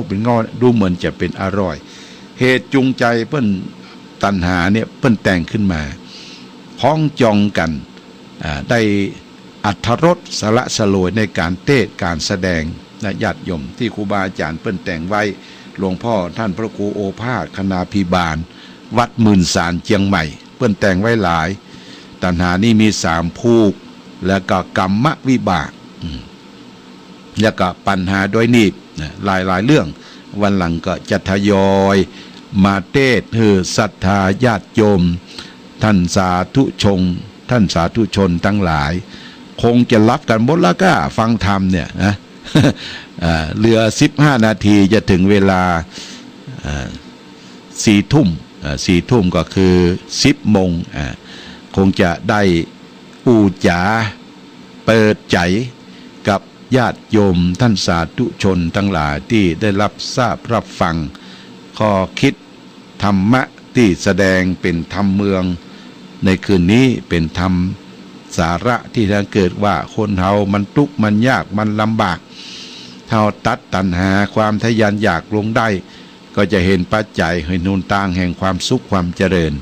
เป็นงอดูเหมือนจะเป็นอร่อยเหตุจูงใจเปิ้นตัณหาเนี่ยเปิ้นแต่งขึ้นมาพ้องจองกันได้อรรถรสสละสลวยในการเทศการแสดงนะญาติโยมที่ครูบาอาจารย์เปิ้นแต่งไว้หลวงพ่อท่านพระครูโอภาสคณาภิบาลวัดหมื่นสารเชียงใหม่เปิ้นแต่งไว้หลายตัณหานี่มี3ภูกแล้วก็กรรมวิบากแล้วก็ปัญหาด้วยนิพหลายเรื่องวันหลังก็จะทยอยมาเทศให้ศรัทธาญาติโยมท่านสาธุชนทั้งหลายคงจะรับกันหมดแล้วก็ฟังธรรมเนี่ยนะเหลือ15 นาทีจะถึงเวลา4 ทุ่ม4 ทุ่มก็คือ10 โมงคงจะได้อูจ๋าเปิดใจกับญาติโยมท่านสาธุชนทั้งหลายที่ได้รับทราบรับฟังข้อคิดธรรมะที่แสดงเป็นธรรมเมืองในคืนนี้เป็นธรรมสาระที่ถ้าเกิดว่าคนเฮามันทุกข์มันยากมันลำบากเฮาตัดตัณหาความทะยานอยากลงได้ก็จะเห็นปัจจัยเห็นหนทางแห่งความสุขความเจริญ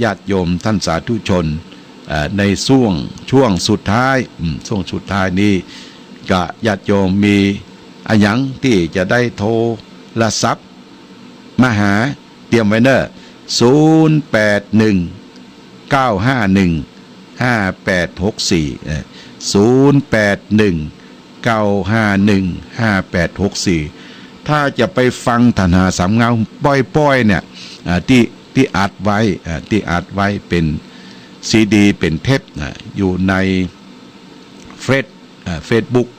ญาติโยมท่านสาธุชนในช่วงสุดท้ายนี้ก็ญาติโยมมีอะหยังที่จะได้โทรศัพท์มาหาเตรียมไว้เนอะ0819515864ถ้าจะไปฟังธนาสามเงาป้อยๆเนี่ยที่อัดไว้เป็นซีดีเป็นเทปอยู่ในเฟซบุ๊ก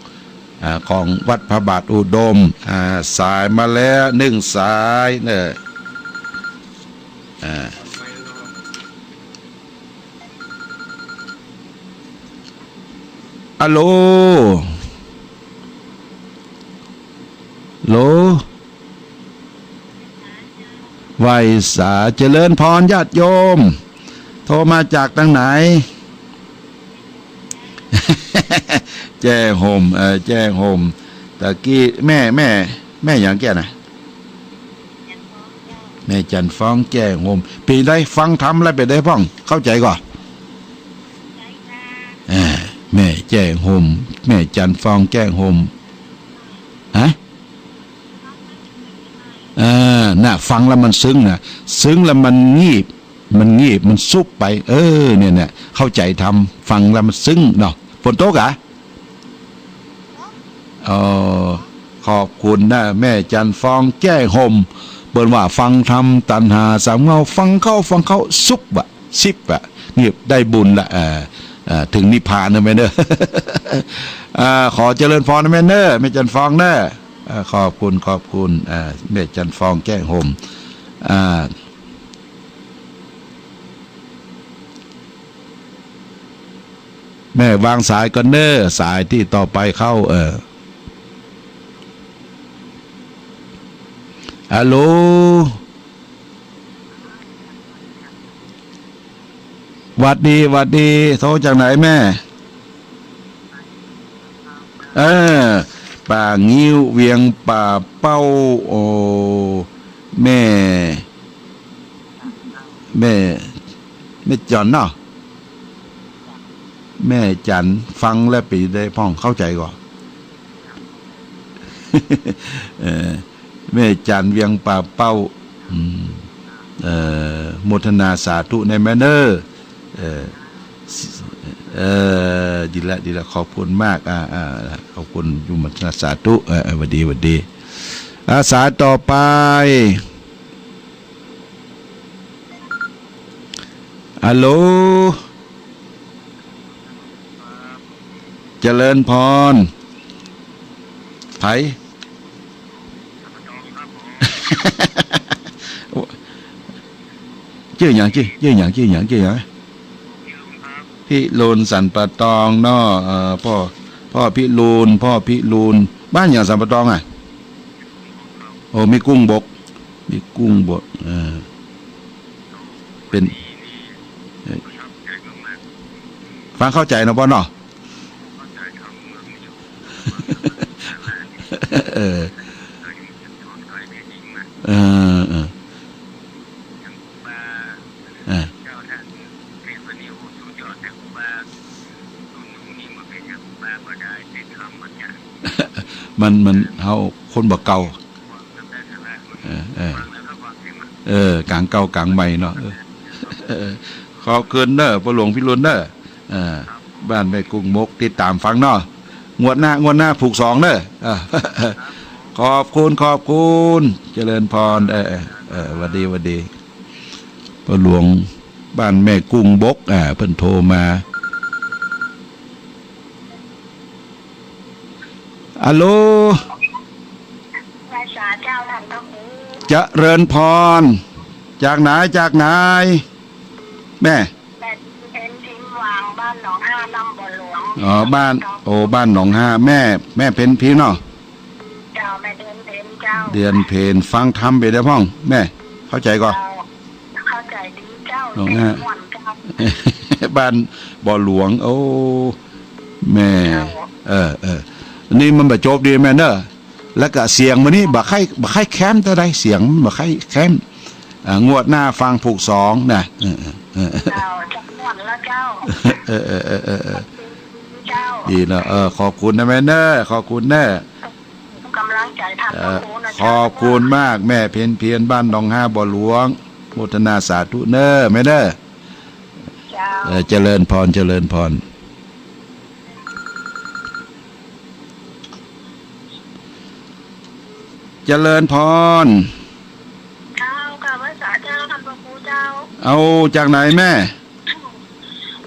ของวัดพระบาทอุดมสายมาแล้ว1 สายเนี่ยฮัลโหลไหวสาเจริญพรญาติโยมโทรมาจากทางไหน แจ้งโฮมตะกี้แม่อย่างแก่นะแม่จันฟ้องแจ้งโฮมปีได้ฟังธรรมแล้วไปได้พ้องเข้าใจก่อนแม่แจ้งโฮมแม่จันฟ้องแจ้งโฮมฮะน่ะฟังแล้วมันซึ้งแล้วมันงีบมันซุบไปเนี่ยเข้าใจทำฟังแล้วมันซึ้งเนาะฝนตกขอบคุณนะแม่จันฟองแก้ห่มเปิดว่าฟังธรรมตัณหาสามเงาฟังเข้าซุบซิบนี่ได้บุญละถึงนิพพานนะแม่เนอะขอเจริญพรนะแม่เนอะแม่จันฟองเนอะขอบคุณแม่จันฟองแก้ห่มแม่วางสายก็เนอสายที่ต่อไปเข้าฮัลโหลวัดดีโทรจากไหนแม่ป่างิ้วเวียงป่าเป้าแม่จอนเนาะแม่จันฟังแล้วปีได้พ้องเข้าใจก่อนแม่จันเวียงป่าเป้าโมทนาสาธุในแม่เนอดีละขอบคุณมากขอบคุณยุมทนาสาธุวัดดีสายต่อไปฮัลโหลเจริญพรไผชื่ออย่างพี่ลูนสันปะตองเนาะพ่อพี่ลูนบ้านอย่างสันปะตองโอ้มีกุ้งบกเป็นฟังเข้าใจนะพ่อเนาะ เออเออเออมันเฮาคนบ่เก่ากลางเก่ากลางใหม่เนาะขอบคุณเด้อพ่อหลวงพี่รุนเด้อบ้านแม่กุ้งมกติดตามฟังเนาะงวดหน้าผูก2เด้อขอบคุณเจริญพรหวัดดีพ่อหลวงบ้านแม่กุ้งบกเพิ่นโทรมาอัลโหลภาษาเจ้าท่านพระครู เจริญพรจากไหนแม่เป็นทิมวางบ้านหนองห้าลำบ่อหลวงบ้านบ้านหนองห้าแม่เพ็ญพี่เนาะเจ้าแม่เดือนเพ็ญเจ้าเดือนเพ็ญฟังธรรมไปได้พ่องแม่เข้าใจก่อนเข้าใจดีเจ้าหนองห้าบ้านบ่อหลวงโอ้แม่นี่มันบ่จบดีแม่เนอะแล้วก็เสียงมื้อนี้บ่ใครแค้นเท่าใดเสียงบ่ใครแค้นงวดหน้าฟังผูก2นะเจ้าจักม่วนแล้วเจ้าเจ้าดีแล้วขอบคุณนะแม่เนอะขอบคุณเนอะกำลังใจท่านพระครูนะขอบคุณมากแม่เพียนบ้านหนองห้าบ่อหลวงโมทนาสาธุเนอะแม่เนอะเจริญพรเจริญพรเจริญพรเจ้ากับภาษาเจ้าท่านพระครูเจ้าเอาจากไหนแม่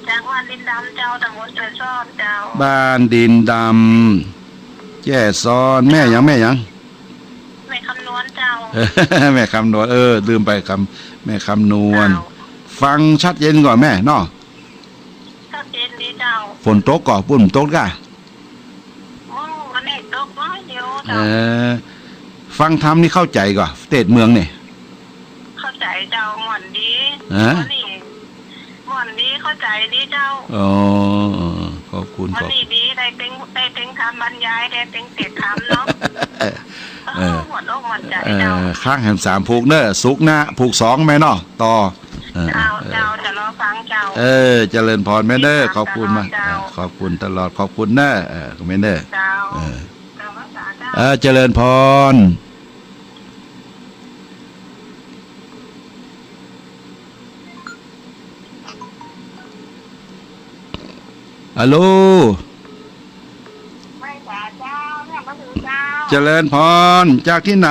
จากบ้านดินดำเจ้าตำบลเจ้าซ้อนเจ้าบ้านดินดำแย่ซ้อนแม่ยังแม่คำนวณเจ้าแม่คำนวณลืมไปแม่คำนวณฟังชัดเจนก่อนแม่เนาะชัดเจนดีเจ้าฝนตกก่อนปุ่นตกก่ะวันนี้ตกน้อยเดียวเจ้าฟังธรรมนี่เข้าใจก่อนเตดเมืองเนี่ยเข้าใจเจ้าหม่อนดีหม่อนดีเข้าใจดีเจ้าขอบคุณวันนี้ดีได้เป็นคำบรรยายได้เป็นเศษคำเนาะหมดอกหมดใจเจ้าข้างแหม3ผูกเนอะสุกหน้าผูก2แม่เนาะต่อเจ้าจะรอฟังเจ้าเจริญพรแม่เด้อขอบคุณมากขอบคุณตลอดขอบคุณเนอะแม่เด้อเจ้าเจริญพรฮัลโหลเจริญพรจากที่ไหน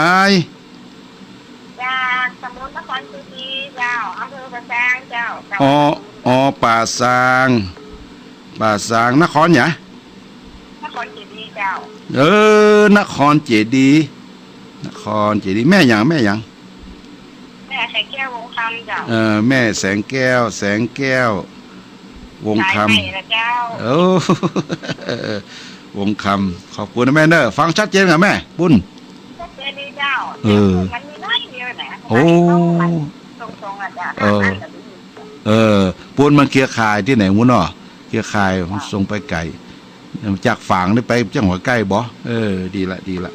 จากตำบลนครศรีเจ้าอำเภอป่าซางเจ้าป่าซางนครเนี่ยนครเจดีย์เจ้านครเจดีย์แม่หยังแม่แสงแก้ววงคำเจ้าแม่แสงแก้ววงคำวงคำขอบคุณนะแม่เนอะฟังชัดเจนกับแม่ปุ้นชัดเจนดีเจ้ามันมีน้อยเดียวนะตรงๆอาจารย์ปุ้นมันเคลียร์คายที่ไหนมุ้นเนาะเคลียร์คายส่งไปไก่จากฝั่งนี่ไปจังหวัดใกล้บ่ดีละ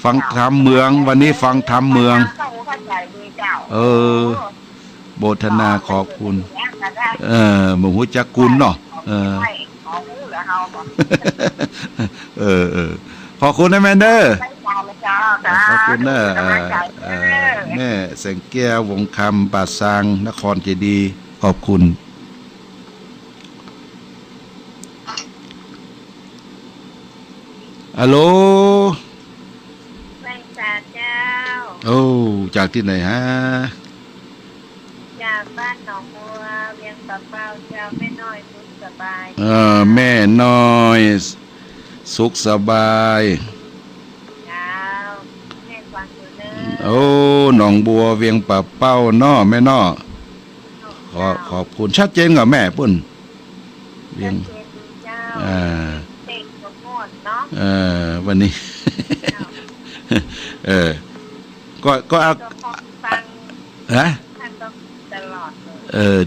ฟังธรรมเมืองวันนี้ฟังธรรมเมืองโบทนาขอบคุณหมู่จักกุลเนาะขอบคุณนะแม่เด้อขอบคุณนะแม่แสงแก้ววงคำป่าซางนครเจดีย์ขอบคุณฮัลโหลเจ้าจากที่ไหนฮะจากบ้านหนองบัวเวียงปะเป้าเจ้าแม่น้อยสุขสบายแม่น้อยสุขสบายเจ้าแม่ฟังอยู่เด้อหนองบัวเวียงปะเป้าน้อแม่น้อขอบคุณชัดเจนกับแม่ปุ่นเวียงเจ้าเด็กสมบูรณ์เนาะวันนี้ก็เอาฮะ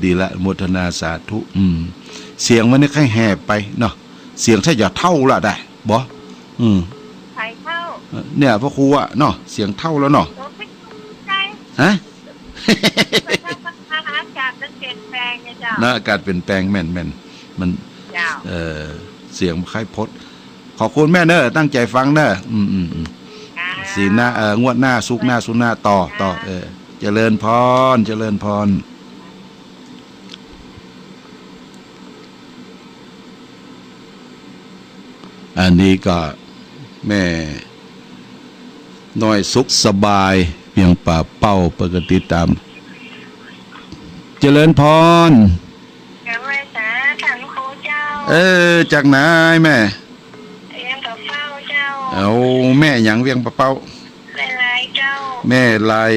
ดีละโมทนาสาธุเสียงมันนี่ค่อยแหบไปเนาะเสียงถ้าอย่าเท่าละได้บ่ใครเท่าเนี่ยพ่อครูอ่ะเนาะเสียงเท่าแล้วเนาะ ฮะ อากาศมันเปลี่ยนแปลงไงเจ้า นะอากาศเปลี่ยนแปลงแม่นมัน เจ้า เสียงคล้ายพดขอบคุณแม่เนอะตั้งใจฟังเนอะสีหน้างวดหน้าสุกหน้าสุหน้าต่อเจริญพรเจริญพรอันนี้ก็แม่น้อยสุขสบายเพียงป่าเป้าปกติตามเจริญพรยังไม่สาขันโคเจ้าจากไหนแม่เลี้ยงกับเฝ้าเจ้าเอาแม่หยังเวียงป่าเป้าแม่ลายเจ้าแม่ลาย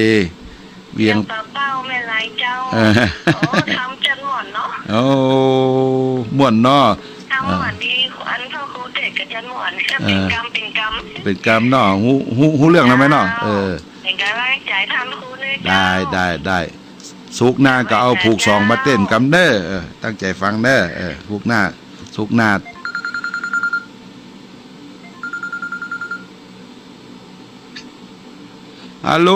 เวียงป่าเป้าแม่ลายเจ้าโอ้ทำจันหม่อนเนาะโอ้ม่วนเนาะทำหม่อนดีอันพ่อครูเด็กกับจันหม่อนก็เป็นกรรมเป็นกรรมเนาะหูเรื่องแล้วไหมเนาะเป็นการร่างใจทำครูเลยได้สุกหน้าก็เอาผูกสองมาเต้นกำเด้อตั้งใจฟังเด้อผูกหน้าสุกหน้าฮัลโหล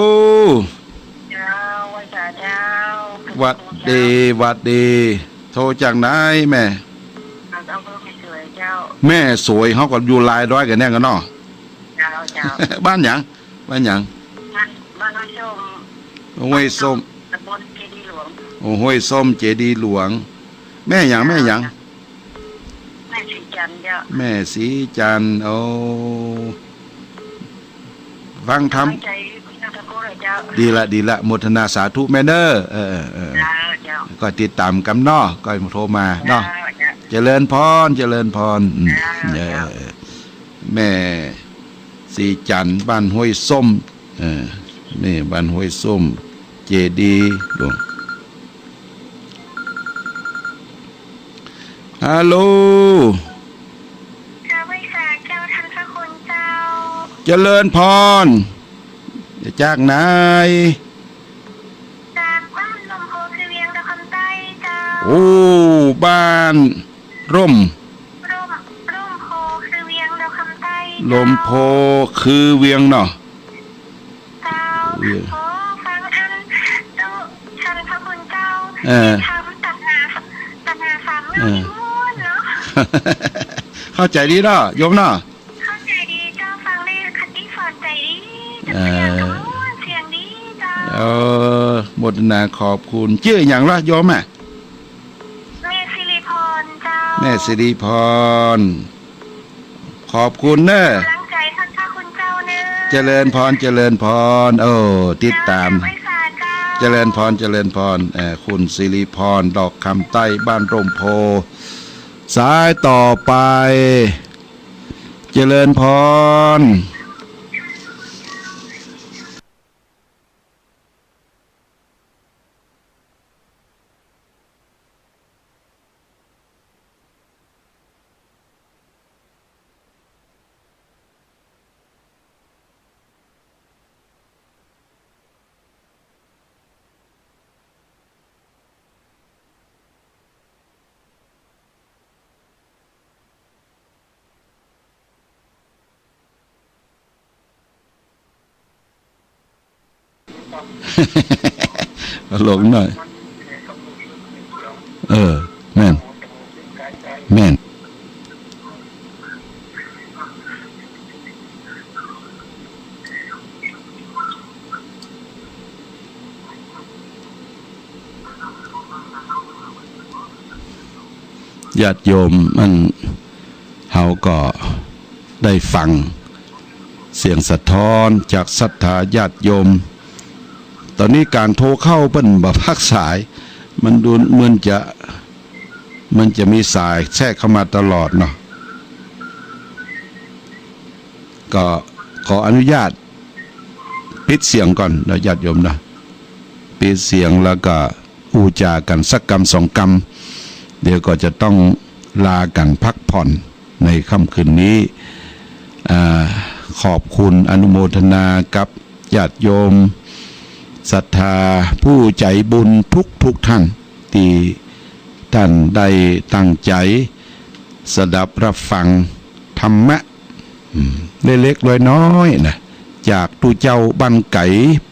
เจ้าวัดเจ้าวัดดีโทรจากไหนแม่แม่สวยเขาก็อยู่ลายร้อยกันแน่กันเนาะบ้านหยังบ้านห้วยส้มตำบลเจดีหลวงห้วยส้มเจดีหลวงแม่หยังแม่สีจันเจ้าแม่สีจันโอ้ฟังทำดีละโมทนาสาธุแม่เนอก็ติดตามกันเนาะก็โทรมาเนาะเจริญพรแม่สีจันบ้านห้วยส้มนี่บ้านห้วยส้มเจดีหลวงฮัลโหลเจ้าวิสาเจ้าท่านพระคุณเจ้าเจริญพรจากไหนจากบ้านลมโพคือเวียงตะคำใต้เจ้าโอ้บ้านร่มโพคือเวียงตะคำใต้ลมโพคือเวียงเนาะเจ้าโอ้ฟังอันเจ้าท่านพระคุณเจ้าทำตัดนาสามเรื่องม้วนเนาะเข้าใจดีเนาะโยมเนาะเข้าใจดีเจ้าฟังได้คติสอนใจดีเสียงดีเจ้าหมดนาขอบคุณชื่ออย่างละโยมอ่ะแม่สิริพรเจ้าแม่สิริพรขอบคุณเนอะกำลังใจท่านพระคุณเจ้าเนอะเจริญพรติดตามเจริญพรคุณสิริพรดอกคำใต้บ้านร่มโพสายต่อไปเจริญพรหลงหน่อยแม่นญาติโยมมันเฮาก็ได้ฟังเสียงสะท้อนจากศรัทธาญาติโยมตอนนี้การโทรเข้าเปิ้นบ่พักสายมันดูเหมือนมันจะมีสายแทรกเข้ามาตลอดเนาะก็ขออนุญาตปิดเสียงก่อนนะญาติโยมนะปิดเสียงแล้วก็อูจากันสักกรรมสองกรรมเดี๋ยวก็จะต้องลากันพักผ่อนในค่ำคืนนี้ขอบคุณอนุโมทนากับญาติโยมศรัทธาผู้ใจบุญทุกท่านที่ท่านได้ตั้งใจสดับรับฟังธรรมะเล็กๆน้อยๆนะจากตู้เจ้าบ้านไก่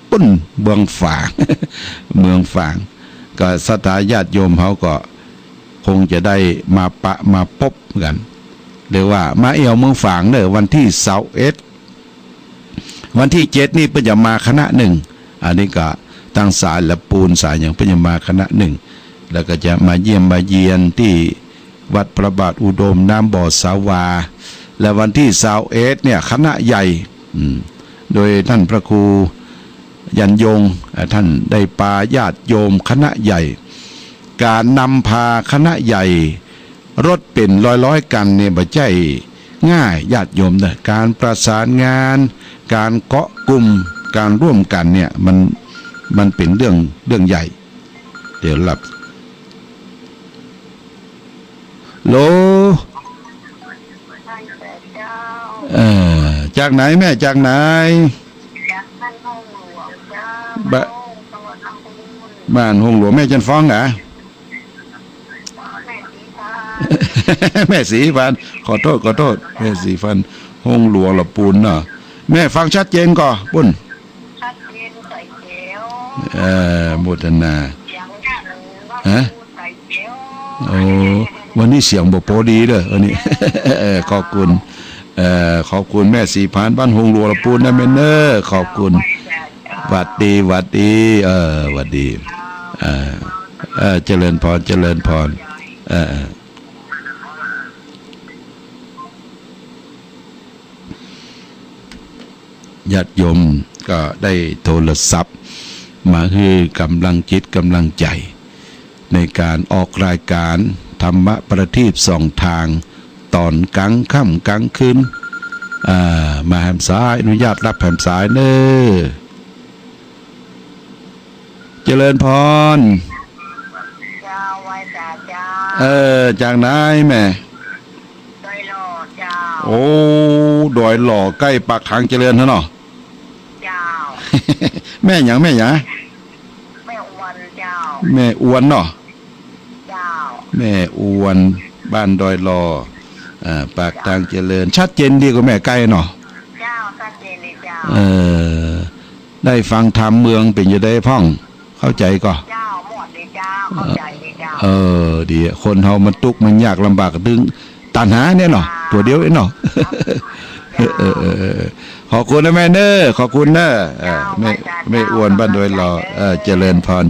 ปุ้นเมืองฝาง เมืองฝางก็ศรัทธาญาติโยมเขาก็คงจะได้มาปะมาพบกันหรือว่ามาเอวเมืองฝางเนอะวันที่21วันที่7นี่เพิ่นจะมาคณะหนึ่งอันนี้ก็ตั้งสายและปูนสายอย่างเพิ่นจะมาคณะหนึ่งแล้วก็จะมาเยี่ยมมาเยียนที่วัดพระบาทอุดมน้ำบ่อสาวาและวันที่21เนี่ยคณะใหญ่โดยท่านพระครูยันยงท่านได้ปาญาติโยมคณะใหญ่การนำพาคณะใหญ่รถเป็นร้อยกันเนี่ยบ่ใช่ง่ายญาติโยมนะการประสานงานการเกาะกลุ่มการร่วมกันเนี่ยมันเป็นเรื่องใหญ่เดี๋ยวหลับโลจากไหนแม่จากไหนบ้านหงหลวงแม่จันฟ้องเหรอ แม่สีฟันขอโทษแม่สีฟันหงหลวงละปูนเนาะแม่ฟังชัดเจนก่อปุ้นชัดเจนใส่เขียวโมทนาฮะโอ้วันนี้เสียงบ่พอดีเด้อวันนี้ ขอบคุณแม่สีพานบ้านหงหลวงละปูนนะแม่เน้อขอบคุณหวัดดีหวัดดีเจริญพรญาติโยมก็ได้โทรศัพท์มาคือกำลังจิตกำลังใจในการออกรายการธรรมะประทีปสองทางตอนกลางค่ำกลางคืนมาแหมสายอนุญาตรับแหมสายเน้อเจริญพรจากไหนแม่ดอยหล่อเจ้าโอ้ดอยหล่อใกล้ปากทางเจริญเนาะเจ้า แม่อวนเจ้าแม่อวนเนาะเจ้าแม่อวนบ้านดอยหล่อปากทางเจริญชัดเจนดีกว่าแม่ใกล้เนาะเจ้าชัดเจนเลยเจ้าได้ฟังธรรมเมืองเป็นอยู่ได้พ่องเข้าใจก็เจ้าหมดเลยเจ้าเข้าใจเลยเจ้าดีคนเฮามันทุกข์มันยากลำบากดึงตัณหาเนี่ยเนาะตัวเดียวเนาะขอบคุณนะแม่เน้อขอบคุณนะแม่อ้วนบ้านดอยหล่อเจริญพร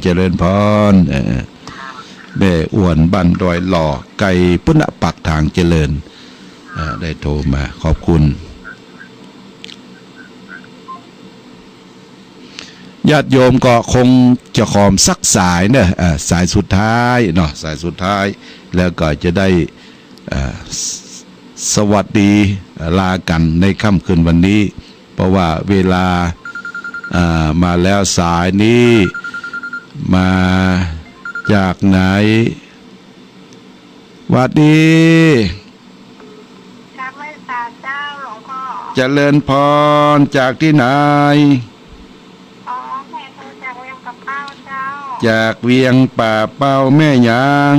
แม่อ้วนบ้านดอยหล่อไก่ปุณณปักทางเจริญได้โทรมาขอบคุณญาติโยมก็คงจะขอมสักสายเนอะสายสุดท้ายเนาะสายสุดท้ายแล้วก็จะได้สวัสดีลากันในค่ำคืนวันนี้เพราะว่าเวลามาแล้วสายนี้มาจากไหนหวัดดีจากไม่ตาเจ้าหลวงพ่อเจริญพรจากที่ไหนจากเวียงป่าเป้าแม่ยาง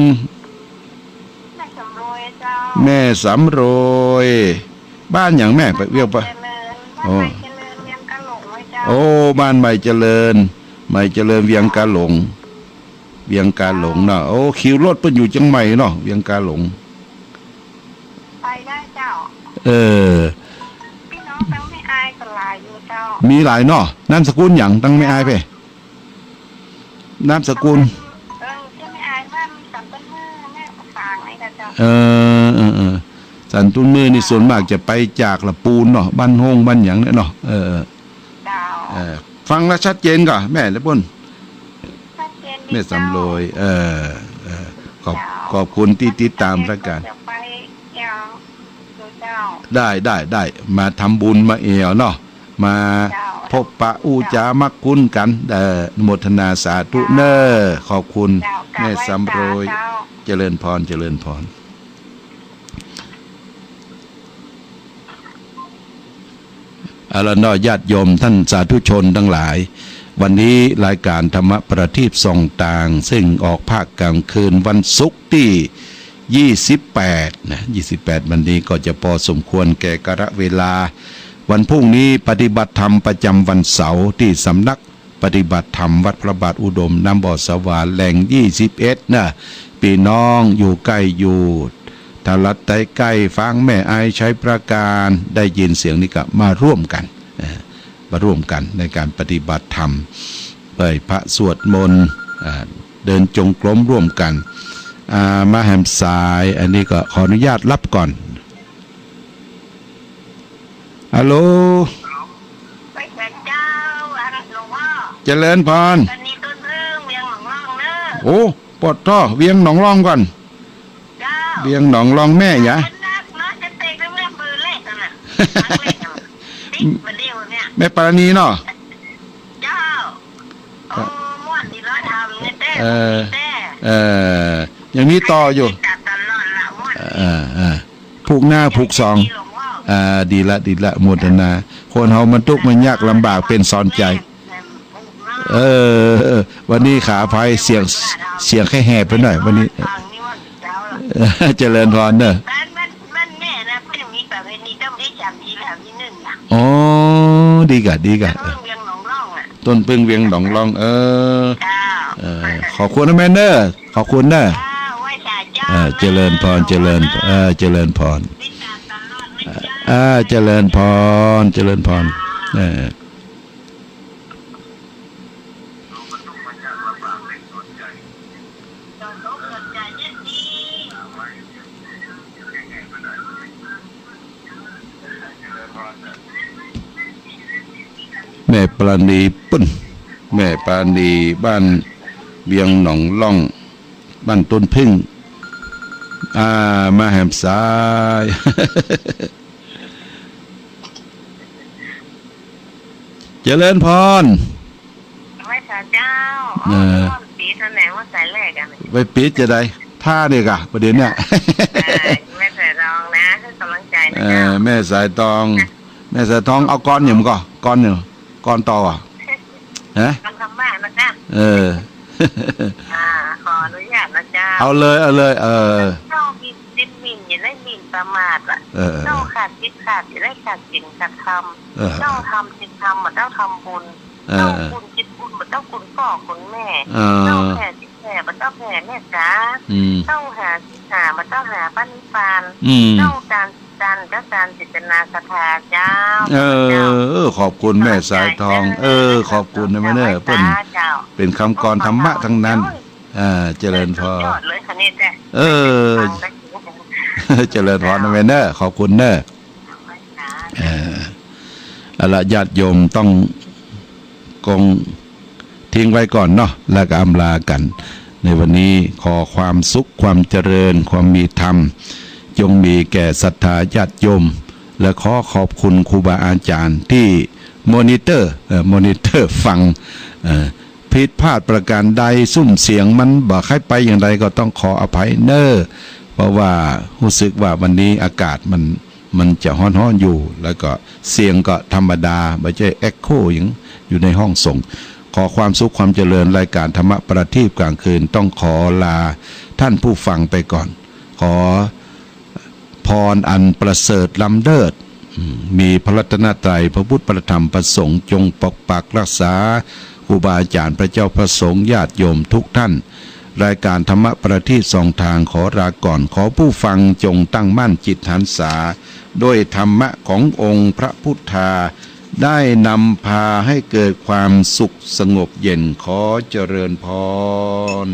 แม่สำโรยบ้านอย่างแม่ไปเวียงป่ะโอ้บ้านใหม่เจริญเวียงกาหลงเนาะโอ้คิวรถเพิ่นอยู่จังใหม่เนาะเวียงกาหลงไปได้เจ้าพี่น้องตั้งไม่อายก็หลายอยู่เจ้ามีหลายเนาะนามสกุลหยังตั้งไม่อายเพ่นามสกุลจะไม่อายบ้านสันต้นมือแม่ฝางนี่ค่ะเจ้าสันต้นมือนี่ส่วนมากจะไปจากละปูนเนาะบ้านโฮงบ้านหยังเนี่ยเนาะฟังแล้วชัดเจนก่ะแม่และปุ้นแม่สำโรยขอบคุณที่ติดตามรายการได้มาทำบุญมาเอวเนาะมาพบปะอูจามักคุ้นกันโมทนาสาธุเนอขอบคุณแม่สำโรยเจริญพรอาลานอญาติโยมท่านสาธุชนทั้งหลายวันนี้รายการธรรมประทีปส่องต่างซึ่งออกภาคกลางคืนวันศุกร์ที่28นะ28วันนี้ก็จะพอสมควรแก่กาลเวลาวันพรุ่งนี้ปฏิบัติธรรมประจำวันเสาร์ที่สำนัก ปฏิบัติธรรมวัดพระบาทอุดมน้ำบ่อสวรรค์แหล่ง21นะพี่น้องอยู่ใกล้อยู่ถ้าลัดใใกล้ฟังแม่ไอใช้ประการได้ยินเสียงนี้ก็มาร่วมกันในการปฏิบัติธรรมเปิดพระสวดมนต์เดินจงกรมร่วมกันมาแหมสายอันนี้ก็ขออนุญาตรับก่อนฮัลโหลไปแต่เจ้าหลวงพ่อเจริญพรตอนนี้ต้นเรื่องเวียงหนองร่องเนอะโอ้ปวดท่อเวียงหนองร่องก่อนเวียงหนองร่องแม่ยะแม่ปราณีเนาะเจ้าโอ้ม่วนดีร้อยทำเนี่ยแต่อย่างนี้ต่ออยู่ผูกหน้าผูกสองดีละโมทนาคนเฮามันทุกข์มันยากลำบากเป็นสอนใจวันนี้ขาภัยเสียงแค่แหบไปหน่อยวันนี้เจริญพรเนอะอ๋อดีกะต้นพึ่งเวียงหนองร่องขอบคุณนะแม่เนอะขอบคุณเนอะเจริญพรเจริญพรเจริญพรแม่ปราณีปุ่นแม่ปราณีบ้านเวียงหนองล่องบ้านต้นพึ่งมาแหมสายเจริญพรไม่สาเจ้าปีแถลงว่าสายแรกกันไปปีจะได้ท่าเนี่ยกะประเด็นเนี่ยแม่สายตองนะให้กำลังใจนะแม่สายตองเอาก้อนหนึ่งก้อนหนึ่งก้อนต่อฮะทำบ้านนะจ๊ะขออนุญาตนะจ๊ะเอาเลยเจ้ามีจิตมิ่นอย่าได้มิ่นประมาทเจ้าขาดจิตขาดอย่าได้ขาดจิตขาดธรรมเจ้าทำจิตธรรมเหมือนเจ้าทำบุญเจ้าคุณจิตบุญเหมือนเจ้าคุณพ่อคุณแม่เจ้าแผ่จิตแผ่เหมือนเจ้าแผ่แม่จ๋าเจ้าหาจิตหาเหมือนเจ้าหาป้านิพพานเจ้าการเจ้าการจิตนาศรัทธาเจ้าขอบคุณแม่สายทองขอบคุณนะแม่เนอะเป็นคำกรธรรมะทั้งนั้นเจริญพรเจริญพรนะแม่เนอะขอบคุณเนอะละญาติโยมต้องกงทิ้งไว้ก่อนเนาะแล้วก็อำลากันในวันนี้ขอความสุขความเจริญความมีธรรมจงมีแก่ศรัทธาญาติโยมและขอขอบคุณครูบาอาจารย์ที่มอนิเตอร์ฟังผิดพลาดประการใดซุ่มเสียงมันบอกให้ไปอย่างไรก็ต้องขออภัยเนอเพราะว่ารู้สึกว่าวันนี้อากาศมันจะฮ้อนๆอยู่แล้วก็เสียงก็ธรรมดาไม่ใช่เอ็กโคอย่างอยู่ในห้องส่งขอความสุขความเจริญรายการธรรมะประทีปกลางคืนต้องขอลาท่านผู้ฟังไปก่อนขอพรอันประเสริฐล้ำเลิศมีพระรัตนตรัยพระพุทธพระธรรมพระสงฆ์จงปกปักรักษาครูบาอาจารย์พระเจ้าพระสงฆ์ญาติโยมทุกท่านรายการธรรมะประทีปสองทางขอลาก่อนขอผู้ฟังจงตั้งมั่นจิตหันษาด้วยธรรมะขององค์พระพุทธาได้นำพาให้เกิดความสุขสงบเย็นขอเจริญพร